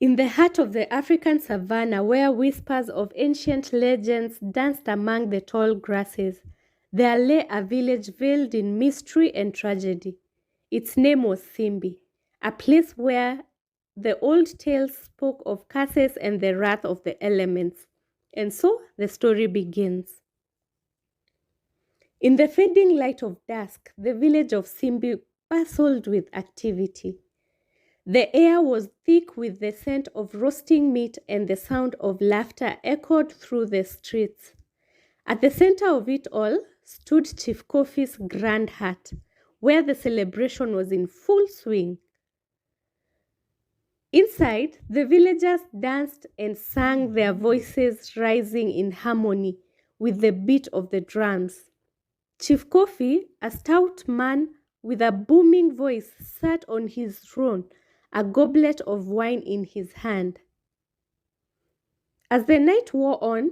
In the heart of the African savanna, where whispers of ancient legends danced among the tall grasses, there lay a village veiled in mystery and tragedy. Its name was Simbi, a place where the old tales spoke of curses and the wrath of the elements. And so the story begins. In the fading light of dusk, the village of Simbi bustled with activity. The air was thick with the scent of roasting meat, and the sound of laughter echoed through the streets. At the center of it all stood Chief Kofi's grand hut, where the celebration was in full swing. Inside, the villagers danced and sang, their voices rising in harmony with the beat of the drums. Chief Kofi, a stout man with a booming voice, sat on his throne, a goblet of wine in his hand. As the night wore on,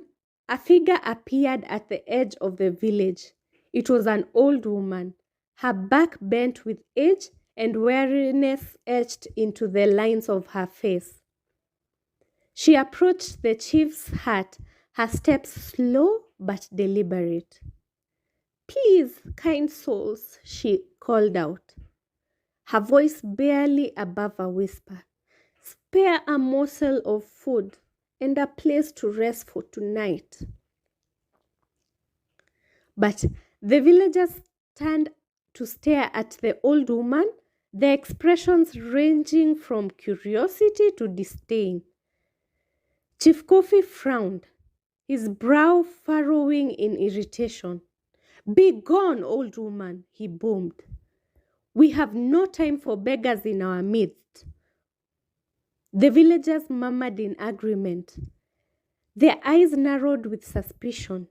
a figure appeared at the edge of the village. It was an old woman, her back bent with age and weariness etched into the lines of her face. She approached the chief's hut, her steps slow but deliberate. "Please, kind souls," she called out, her voice barely above a whisper. "Spare a morsel of food and a place to rest for tonight." But the villagers turned to stare at the old woman, their expressions ranging from curiosity to disdain. Chief Kofi frowned, his brow furrowing in irritation. "Be gone, old woman," he boomed. "We have no time for beggars in our midst." The villagers murmured in agreement. Their eyes narrowed with suspicion.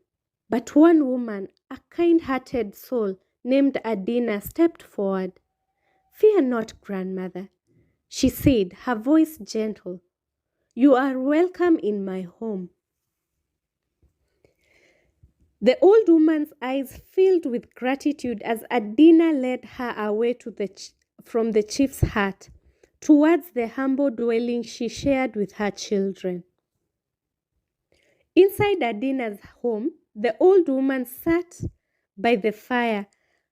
But one woman, a kind-hearted soul named Adina, stepped forward. "Fear not, grandmother," she said, her voice gentle. "You are welcome in my home." The old woman's eyes filled with gratitude as Adina led her away from the chief's hut towards the humble dwelling she shared with her children. Inside Adina's home, the old woman sat by the fire,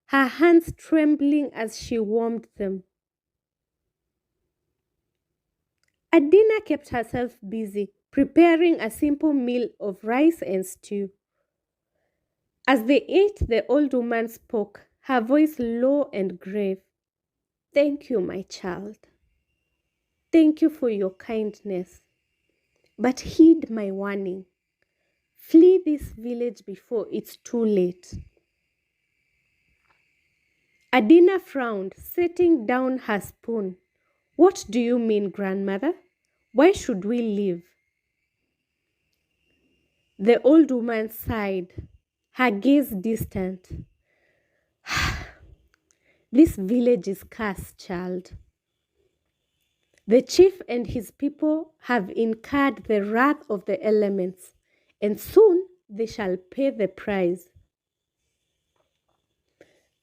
her hands trembling as she warmed them. Adina kept herself busy, preparing a simple meal of rice and stew. As they ate, the old woman spoke, her voice low and grave. "Thank you, my child. Thank you for your kindness. But heed my warning. Flee this village before it's too late." Adina frowned, setting down her spoon. "What do you mean, grandmother? Why should we leave?" The old woman sighed, her gaze distant. "This village is cursed, child. The chief and his people have incurred the wrath of the elements, and soon they shall pay the price."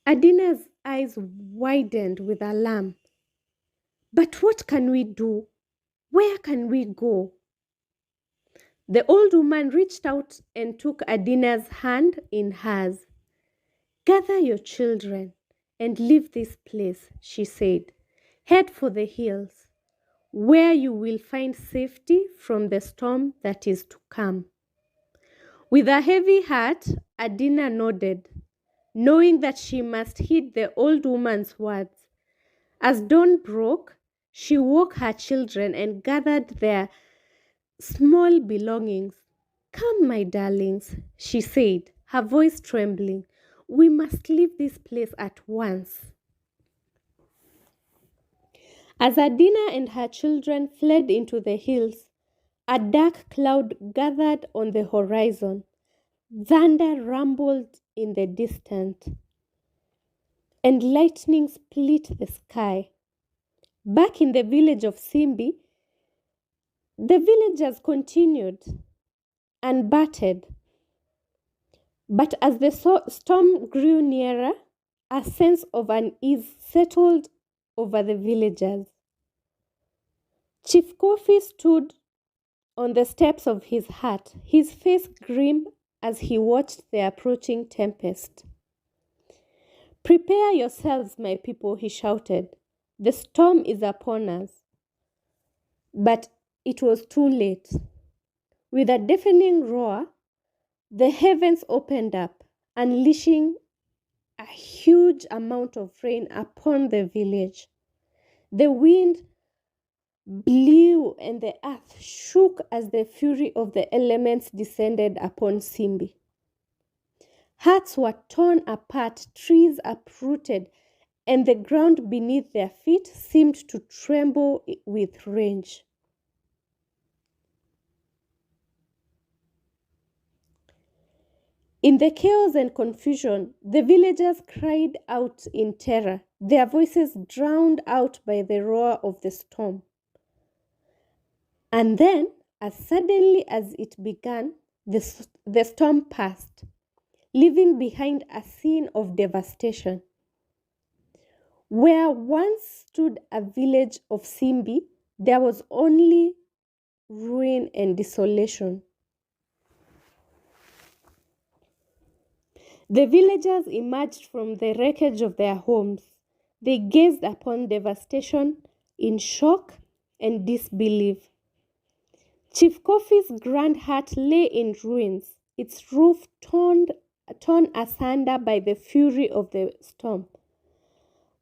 Adina's eyes widened with alarm. "But what can we do? Where can we go?" The old woman reached out and took Adina's hand in hers. "Gather your children and leave this place," she said. "Head for the hills, where you will find safety from the storm that is to come." With a heavy heart, Adina nodded, knowing that she must heed the old woman's words. As dawn broke, she woke her children and gathered their small belongings. "Come, my darlings," she said, her voice trembling. "We must leave this place at once." As Adina and her children fled into the hills, a dark cloud gathered on the horizon. Thunder rumbled in the distance, and lightning split the sky. Back in the village of Simbi, the villagers continued unbattered. But as the storm grew nearer, a sense of unease settled over the villagers. Chief Kofi stood on the steps of his hut, his face grim as he watched the approaching tempest. "Prepare yourselves, my people," he shouted. "The storm is upon us." But it was too late. With a deafening roar, the heavens opened up, unleashing a huge amount of rain upon the village. The wind blew and the earth shook as the fury of the elements descended upon Simbi. Huts were torn apart, trees uprooted, and the ground beneath their feet seemed to tremble with rage. In the chaos and confusion, the villagers cried out in terror, their voices drowned out by the roar of the storm. And then, as suddenly as it began, the storm passed, leaving behind a scene of devastation. Where once stood a village of Simbi, there was only ruin and desolation. The villagers emerged from the wreckage of their homes. They gazed upon devastation in shock and disbelief. Chief Kofi's grand hut lay in ruins, its roof torn asunder by the fury of the storm.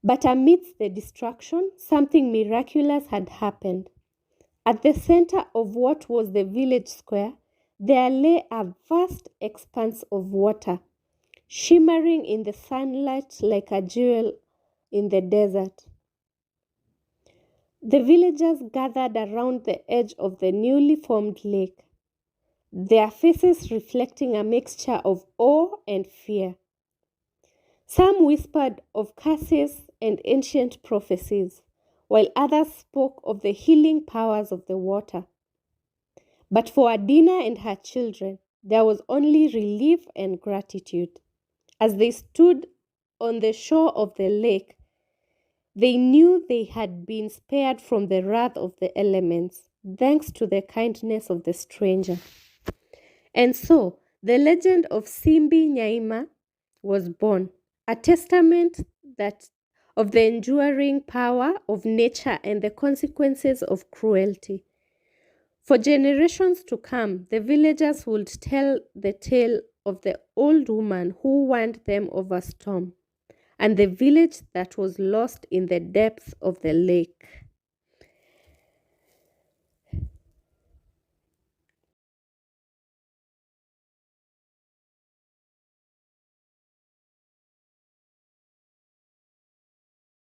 But amidst the destruction, something miraculous had happened. At the center of what was the village square, there lay a vast expanse of water, shimmering in the sunlight like a jewel in the desert. The villagers gathered around the edge of the newly formed lake, their faces reflecting a mixture of awe and fear. Some whispered of curses and ancient prophecies, while others spoke of the healing powers of the water. But for Adina and her children, there was only relief and gratitude. As they stood on the shore of the lake, they knew they had been spared from the wrath of the elements, thanks to the kindness of the stranger. And so, the legend of Simbi Nyaima was born, a testament that of the enduring power of nature and the consequences of cruelty. For generations to come, the villagers would tell the tale of the old woman who warned them of a storm, and the village that was lost in the depths of the lake.